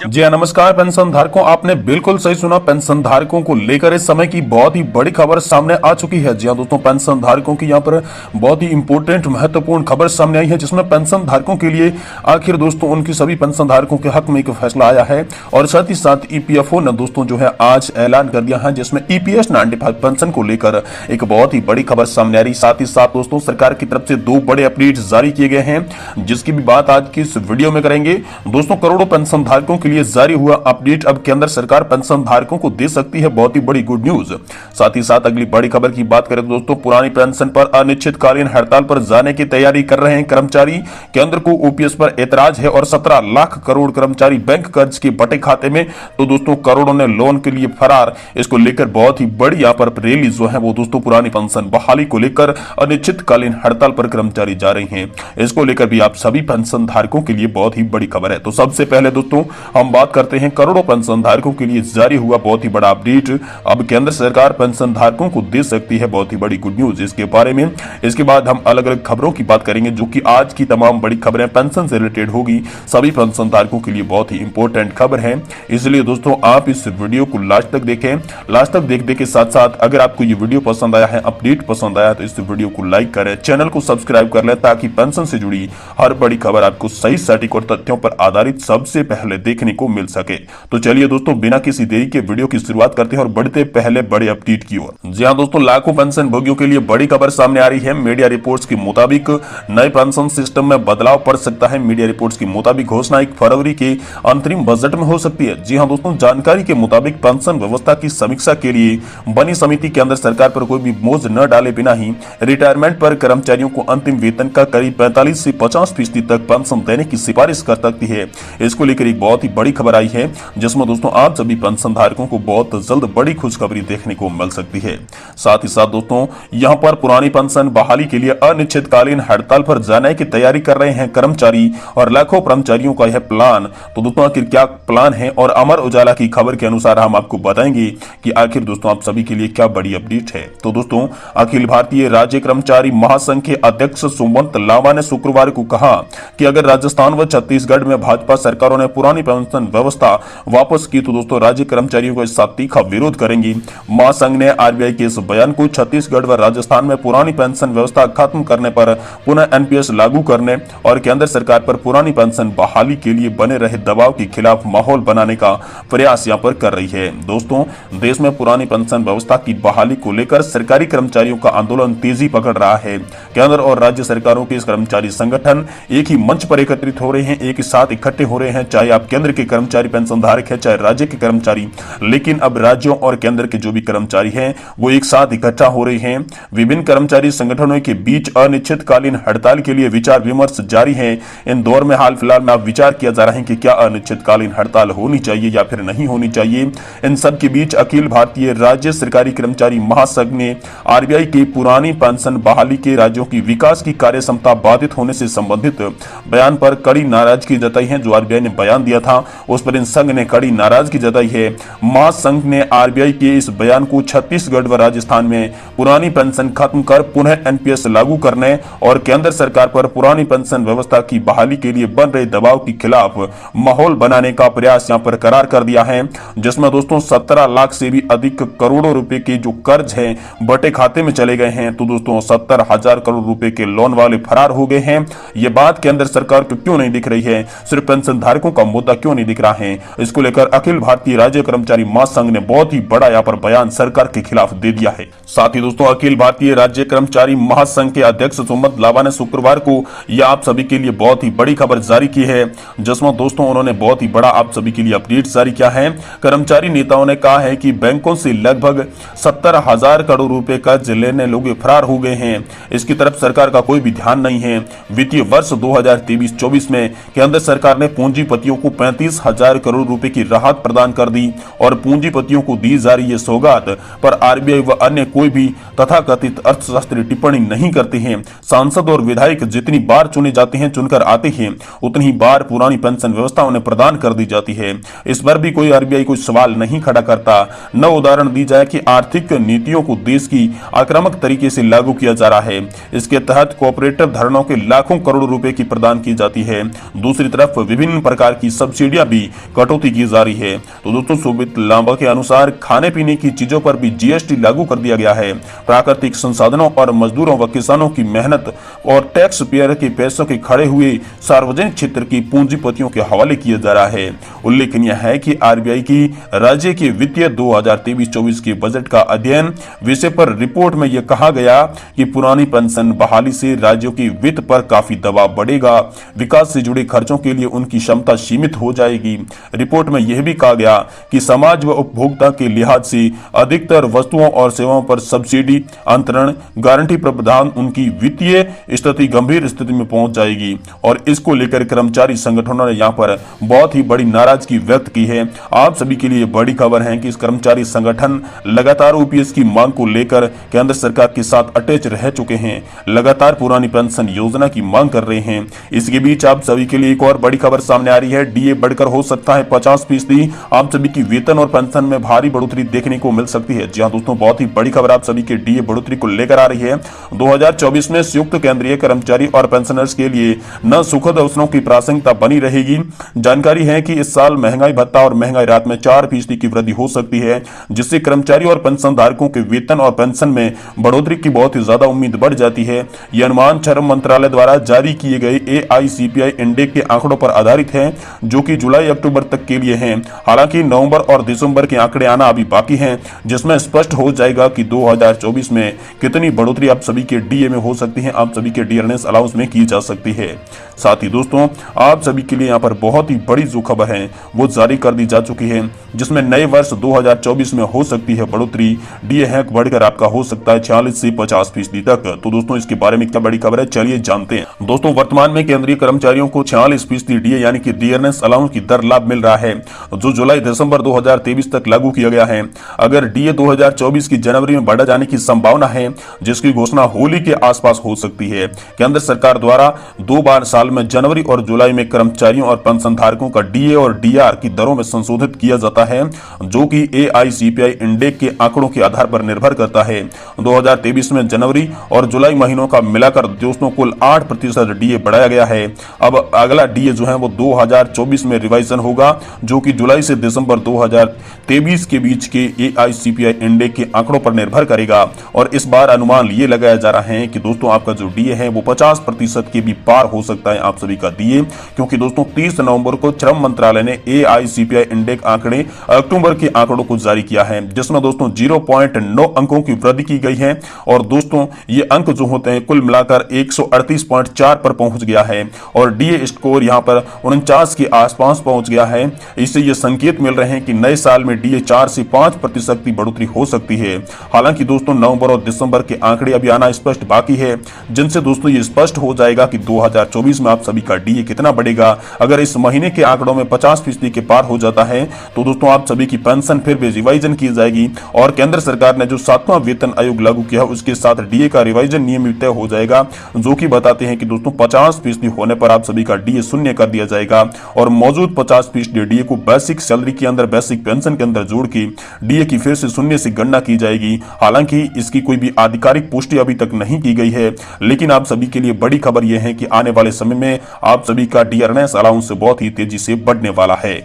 जी हाँ, नमस्कार पेंशन धारकों। आपने बिल्कुल सही सुना। पेंशन धारकों को लेकर इस समय की बहुत ही बड़ी खबर सामने आ चुकी है। जी हाँ दोस्तों, पेंशन धारकों की यहाँ पर बहुत ही इंपॉर्टेंट महत्वपूर्ण खबर सामने आई है, जिसमें पेंशन धारकों के लिए आखिर दोस्तों उनकी सभी पेंशन धारकों के हक में एक फैसला आया है। और साथ ही साथ ईपीएफओ ने दोस्तों जो है आज ऐलान कर दिया है, जिसमें ईपीएस 95 पेंशन को लेकर एक बहुत ही बड़ी खबर सामने आ रही। साथ ही साथ दोस्तों सरकार की तरफ से 2 बड़े अपडेट जारी किए गए हैं, जिसकी भी बात आज की इस वीडियो में करेंगे। दोस्तों करोड़ों पेंशन धारकों के लिए जारी हुआ अपडेट, अब केंद्र सरकार पेंशन धारकों को दे सकती है बहुत ही बड़ी गुड न्यूज। साथ ही साथ अगली बड़ी खबर की बात करें तो दोस्तों पुरानी पेंशन पर अनिश्चितकालीन हड़ताल पर जाने की तैयारी कर रहे हैं कर्मचारी। केंद्र को ओपीएस पर ऐतराज है और 17 लाख करोड़ कर्मचारी बैंक कर्ज के बटे खाते में, तो दोस्तों करोड़ों ने लोन के लिए फरार। इसको लेकर बहुत ही बड़ी यहाँ पर रैली जो है वो दोस्तों पुरानी पेंशन बहाली को लेकर अनिश्चितकालीन हड़ताल पर कर्मचारी जा रहे हैं। इसको लेकर भी आप सभी पेंशन धारकों के लिए बहुत ही बड़ी खबर है। तो सबसे पहले दोस्तों हम बात करते हैं करोड़ों पेंशन धारकों के लिए जारी हुआ बहुत ही बड़ा अपडेट। अब केंद्र सरकार पेंशन धारकों को दे सकती है बहुत ही बड़ी गुड न्यूज इसके बारे में। इसके बाद हम अलग अलग खबरों की बात करेंगे, जो कि आज की तमाम बड़ी खबरें पेंशन से रिलेटेड होगी। सभी पेंशन धारकों के लिए बहुत ही इंपॉर्टेंट खबर है, इसलिए दोस्तों आप इस वीडियो को लास्ट तक देखें। लास्ट तक देखने के साथ साथ अगर आपको ये वीडियो पसंद आया है, अपडेट पसंद आया, तो इस वीडियो को लाइक करें, चैनल को सब्सक्राइब कर लें, ताकि पेंशन से जुड़ी हर बड़ी खबर आपको सही सटीक और तथ्यों पर आधारित सबसे पहले देखने को मिल सके। तो चलिए दोस्तों बिना किसी देरी के वीडियो की शुरुआत करते हैं और बढ़ते पहले बड़े अपडेट की ओर। जी हां दोस्तों, लाखों पेंशन भोगियों के लिए बड़ी खबर सामने आ रही है। मीडिया रिपोर्ट्स के मुताबिक नए पेंशन सिस्टम में बदलाव पड़ सकता है। मीडिया रिपोर्ट्स के मुताबिक घोषणा 1 फरवरी के अंतरिम बजट में हो सकती है। जी हां दोस्तों, जानकारी के मुताबिक पेंशन व्यवस्था की समीक्षा के लिए बनी समिति केंद्र सरकार पर कोई भी बोझ न डाले बिना ही रिटायरमेंट पर कर्मचारियों को अंतिम वेतन का करीब 45 से 50% तक पेंशन देने की सिफारिश कर सकती है। इसको लेकर एक बहुत ही बड़ी खबर आई है, जिसमें दोस्तों आप सभी पेंशन धारकों को बहुत जल्द बड़ी खुशखबरी देखने को मिल सकती है। साथ ही साथ दोस्तों यहां पर पुरानी पेंशन बहाली के लिए अनिश्चितकालीन हड़ताल पर जाने की तैयारी कर रहे हैं कर्मचारी और लाखों कर्मचारियों का यह प्लान। तो दोस्तों आखिर क्या प्लान है, और अमर उजाला की खबर के अनुसार हम आपको बताएंगे कि आखिर दोस्तों आप सभी के लिए क्या बड़ी अपडेट है। तो दोस्तों अखिल भारतीय राज्य कर्मचारी महासंघ के अध्यक्ष सुमंत लांबा ने शुक्रवार को कहा कि अगर राजस्थान व छत्तीसगढ़ में भाजपा सरकारों ने पुरानी पेंशन व्यवस्था वापस की, तो दोस्तों राज्य कर्मचारियों को इसका तीखा विरोध करेंगी। महासंघ ने आरबीआई के इस बयान को छत्तीसगढ़ व राजस्थान में पुरानी पेंशन व्यवस्था खत्म करने पर पुनः एनपीएस लागू करने और केंद्र सरकार पर पुरानी पेंशन बहाली के लिए बने रहे दबाव के खिलाफ माहौल बनाने का प्रयास यहाँ पर कर रही है। दोस्तों देश में पुरानी पेंशन व्यवस्था की बहाली को लेकर सरकारी कर्मचारियों का आंदोलन तेजी पकड़ रहा है। केंद्र और राज्य सरकारों के इस कर्मचारी संगठन एक ही मंच पर एकत्रित हो रहे हैं, एक ही साथ इकट्ठे हो रहे हैं, चाहे आप केंद्र के कर्मचारी पेंशन धारक है, चाहे राज्य के कर्मचारी। लेकिन अब राज्यों और केंद्र के जो भी कर्मचारी हैं वो एक साथ इकट्ठा हो रहे हैं। विभिन्न कर्मचारी संगठनों के बीच अनिश्चितकालीन हड़ताल के लिए विचार विमर्श जारी है। इन दौर में हाल फिलहाल में अब विचार किया जा रहा है कि क्या अनिश्चितकालीन हड़ताल होनी चाहिए या फिर नहीं होनी चाहिए। इन सब के बीच अखिल भारतीय राज्य सरकारी कर्मचारी महासंघ ने आरबीआई की पुरानी पेंशन बहाली के राज्यों की विकास की कार्य क्षमता बाधित होने से संबंधित बयान पर कड़ी नाराजगी जताई है। जो आरबीआई ने बयान दिया था उस पर इन संघ ने कड़ी नाराजगी जताई है। महासंघ ने आरबीआई के इस बयान को छत्तीसगढ़ व राजस्थान में पुरानी पेंशन खत्म कर पुनः एनपीएस लागू करने और केंद्र सरकार पर पुरानी पेंशन व्यवस्था की बहाली के लिए बन रहे दबाव के खिलाफ माहौल बनाने का प्रयास यहां पर करार कर दिया है, जिसमें दोस्तों 17 लाख से भी अधिक करोड़ों रुपए के जो कर्ज है बटे खाते में चले गए हैं। तो दोस्तों 70,000 करोड़ रुपए के लोन वाले फरार हो गए हैं। ये बात केंद्र सरकार को क्यों नहीं दिख रही है, सिर्फ पेंशन धारकों का मुद्दा क्यों नहीं दिख रहा है, इसको लेकर अखिल भारतीय राज्य कर्मचारी महासंघ ने बहुत ही बड़ा यहाँ पर बयान सरकार के खिलाफ दे दिया है। साथ ही दोस्तों अखिल भारतीय राज्य कर्मचारी महासंघ के अध्यक्ष सुमंत लांबा ने शुक्रवार को यह आप सभी के लिए बहुत ही बड़ी खबर जारी की है, जिसमें दोस्तों उन्होंने बहुत ही बड़ा आप सभी के लिए अपडेट जारी किया है। कर्मचारी नेताओं ने कहा है कि बैंकों से लगभग 70,000 करोड़ रुपए कर्ज लेने लोग फरार हो गए हैं। इसकी तरफ सरकार का कोई भी ध्यान नहीं है। वित्तीय वर्ष 2023-24 में केंद्र सरकार ने पूंजीपतियों को 35,000 करोड़ रुपए की राहत प्रदान कर दी और पूंजीपतियों को दी जा रही है सौगात पर आरबीआई व अन्य कोई भी तथाकथित अर्थशास्त्री टिप्पणी नहीं करते हैं। सांसद और विधायक जितनी बार चुने जाते हैं, चुनकर आते हैं, उतनी ही बार पुरानी पेंशन व्यवस्था उन्हें प्रदान कर दी जाती है। इस पर भी कोई आरबीआई कोई सवाल नहीं खड़ा करता। न उदाहरण दी जाए कि आर्थिक नीतियों को देश की आक्रामक तरीके से लागू किया जा रहा है। इसके तहत कोऑपरेटिव धरणों के लाखों करोड़ रुपए की प्रदान की जाती है। दूसरी तरफ विभिन्न प्रकार की सब्सिडी सब्सिडियां भी कटौती की जा रही है। तो दोस्तों शोभित लांबा के अनुसार खाने पीने की चीजों पर भी जीएसटी लागू कर दिया गया है। प्राकृतिक संसाधनों और मजदूरों व किसानों की मेहनत और टैक्स पेयर के पैसों के खड़े हुए सार्वजनिक क्षेत्र की पूंजीपतियों के हवाले किया जा रहा है। उल्लेखनीय है कि आरबीआई की राज्य के वित्तीय 2023-24 के बजट का अध्ययन विषय पर रिपोर्ट में यह कहा गया कि पुरानी पेंशन बहाली से राज्यों के वित्त पर काफी दबाव बढ़ेगा। विकास से जुड़े खर्चों के लिए उनकी क्षमता सीमित हो जाएगी। रिपोर्ट में यह भी कहा गया कि समाज व उपभोक्ता के लिहाज से अधिकतर वस्तुओं और सेवाओं पर सब्सिडी अंतरण गारंटी प्रावधान उनकी वित्तीय स्थिति गंभीर स्थिति में पहुंच जाएगी और इसको लेकर कर्मचारी संगठनों ने यहां पर बहुत ही बड़ी नाराजगी व्यक्त की है। आप सभी के लिए बड़ी खबर है कि इस कर्मचारी संगठन लगातार ओपीएस की मांग को लेकर केंद्र सरकार के साथ अटैच रह चुके हैं, लगातार पुरानी पेंशन योजना की मांग कर रहे हैं। इसके बीच आप सभी के लिए एक और बड़ी खबर सामने आ रही है। डीए बढ़कर हो सकता है 50%। आप सभी की वेतन और पेंशन में भारी बढ़ोतरी देखने को मिल सकती है। जी हां दोस्तों, बहुत ही बड़ी खबर आप सभी के डीए बढ़ोतरी को लेकर आ रही है। 2024 में संयुक्त केंद्रीय कर्मचारी और पेंशनर्स के लिए न सुखद अवसरों की प्रासंगिकता बनी रहेगी। जानकारी है कि इस साल महंगाई भत्ता और महंगाई राहत में 4% की वृद्धि हो सकती है, जिससे कर्मचारी और पेंशन धारकों के वेतन और पेंशन में बढ़ोतरी की बहुत ही ज्यादा उम्मीद बढ़ जाती है। यह अनुमान श्रम मंत्रालय द्वारा जारी किए गए AICPI इंडेक्स के आंकड़ों पर आधारित है, जो कि जुलाई अक्टूबर तक के लिए हैं। हालांकि नवंबर और दिसंबर के आंकड़े आना अभी बाकी हैं, जिसमें स्पष्ट हो जाएगा कि 2024 में कितनी बढ़ोतरी आप सभी के डीए में हो सकती है, आप सभी के डियरनेस अलाउंस में की जा सकती है। साथ ही दोस्तों आप सभी के लिए यहाँ पर बहुत ही बड़ी जो खबर है वो जारी कर दी जा चुकी है, जिसमें नए वर्ष 2024 में हो सकती है बढ़ोतरी। डीए हैक बढ़कर आपका हो सकता है 46 से 50% तक। तो दोस्तों इसके बारे में क्या बड़ी खबर है, चलिए जानते हैं। दोस्तों वर्तमान में केंद्रीय कर्मचारियों को 46% डीए यानी कि डियरनेस अलाउंस की दर लाभ मिल रहा है, जो जुलाई दिसंबर 2023 तक लागू किया गया है। अगर डीए 2024 की जनवरी में बढ़ा जाने की संभावना है, जिसकी घोषणा होली के आसपास हो सकती है। केंद्र सरकार द्वारा 2 बार साल में जनवरी और जुलाई में कर्मचारियों और पेंशन धारकों का डीए और डीआर की दरों में संशोधित किया जाता है, जो कि AICPI इंडेक्स के आंकड़ों के आधार पर निर्भर करता है। 2023 में जनवरी और जुलाई महीनों का मिलाकर दोस्तों कुल 8% डीए बढ़ाया गया है। अब अगला डीए जो है वो 2024 में रिवाइजन होगा, जो कि जुलाई से दिसंबर 2023 के बीच के AICPI इंडेक्स के आंकड़ों पर निर्भर करेगा। और इस बार अनुमान ये लगाया जा रहा है कि दोस्तों आपका जो डीए है वो 50% के भी पार हो सकता है आप सभी का डीए, क्योंकि दोस्तों 30 नवंबर को श्रम मंत्रालय ने AICPI इंडेक्स आंकड़े अक्टूबर के आंकड़ों को जारी किया है, जिसमें दोस्तों 0.9 अंकों की वृद्धि की गई है। और दोस्तों ये अंक जो होते हैं कुल मिलाकर 138.4 पर पहुंच गया है और डीए स्कोर यहां पर 49 के आसपास पहुंच गया है। इससे ये संकेत मिल रहे हैं कि नए साल में डीए 4 से 5% की बढ़ोतरी हो सकती है। हालांकि दोस्तों नवंबर और दिसंबर के आंकड़े अभी आना स्पष्ट बाकी है, जिनसे दोस्तों ये स्पष्ट हो जाएगा कि 2024 में आप सभी का डीए कितना बढ़ेगा। अगर इस महीने के आंकड़ों में 50% के पार हो जाता है तो दोस्तों आप सभी की पेंशन फिर भी रिवाइजन की जाएगी और केंद्र सरकार ने जो 7वां वेतन आयोग लागू किया उसके साथ डीए का रिवाइजन नियमित तय हो जाएगा, जो कि बताते हैं कि दोस्तों 50% होने पर आप सभी का डीए शून्य कर दिया जाएगा और मौजूद 50% डीए को बेसिक सैलरी के अंदर बेसिक पेंशन के अंदर जोड़ के डीए की फिर से शून्य से गणना की जाएगी। हालांकि इसकी कोई भी आधिकारिक पुष्टि अभी तक नहीं की गई है, लेकिन आप सभी के लिए बड़ी खबर यह है कि आने वाले समय में आप सभी का डियरनेस अलाउंस बहुत ही तेजी से बढ़ने वाला है।